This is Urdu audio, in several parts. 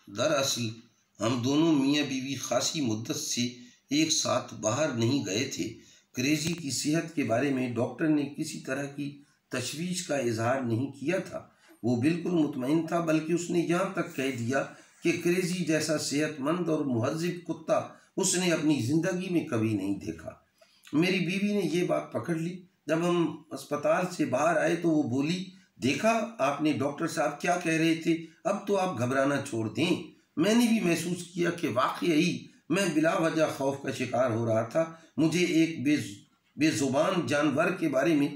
دراصل ہم دونوں میاں بیوی خاصی مدت سے ایک ساتھ باہر نہیں گئے تھے۔ کریزی کی صحت کے بارے میں ڈاکٹر نے کسی طرح کی تشویش کا اظہار نہیں کیا تھا۔ وہ بالکل مطمئن تھا، بلکہ اس نے یہاں تک کہہ دیا کہ کریزی جیسا صحت مند اور مہذب کتا اس نے اپنی زندگی میں کبھی نہیں دیکھا۔ میری بیوی نے یہ بات پکڑ لی۔ جب ہم اسپتال سے باہر آئے تو وہ بولی، دیکھا آپ نے ڈاکٹر صاحب کیا کہہ رہے تھے، اب تو آپ گھبرانا چھوڑ دیں۔ میں نے بھی محسوس کیا کہ واقعی میں بلا وجہ خوف کا شکار ہو رہا تھا۔ مجھے ایک بے زبان جانور کے بارے میں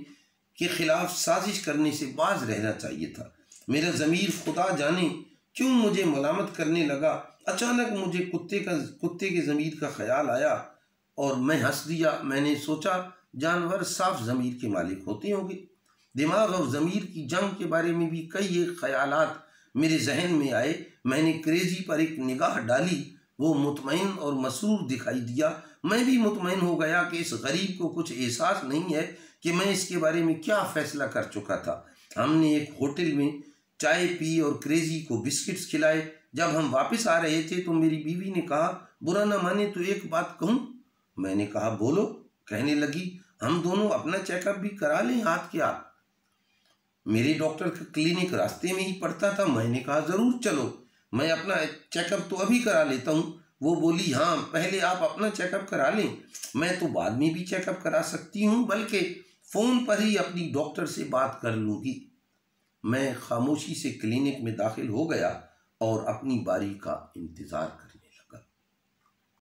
کے خلاف سازش کرنے سے باز رہنا چاہیے تھا۔ میرا ضمیر خدا جانے کیوں مجھے ملامت کرنے لگا۔ اچانک مجھے کتے کے ضمیر کا خیال آیا اور میں ہنس دیا۔ میں نے سوچا جانور صاف ضمیر کے مالک ہوتے ہوں گے۔ دماغ اور ضمیر کی جنگ کے بارے میں بھی کئی ایک خیالات میرے ذہن میں آئے۔ میں نے کریزی پر ایک نگاہ ڈالی۔ وہ مطمئن اور مسرور دکھائی دیا۔ میں بھی مطمئن ہو گیا کہ اس غریب کو کچھ احساس نہیں ہے کہ میں اس کے بارے میں کیا فیصلہ کر چکا تھا۔ ہم نے ایک ہوٹل میں چائے پی اور کریزی کو بسکٹس کھلائے۔ جب ہم واپس آ رہے تھے تو میری بیوی نے کہا، برا نہ مانے تو ایک بات کہوں؟ میں نے کہا بولو۔ کہنے لگی، ہم دونوں اپنا چیک اپ بھی کرا لیں ہاتھ کے ہاتھ۔ میرے ڈاکٹر کا کلینک راستے میں ہی پڑتا تھا۔ میں نے کہا ضرور چلو، میں اپنا چیک اپ تو ابھی کرا لیتا ہوں۔ وہ بولی، ہاں پہلے آپ اپنا چیک اپ کرا لیں، میں تو بعد میں بھی چیک اپ کرا سکتی ہوں، بلکہ فون پر ہی اپنی ڈاکٹر سے بات کر لوں گی۔ میں خاموشی سے کلینک میں داخل ہو گیا اور اپنی باری کا انتظار کر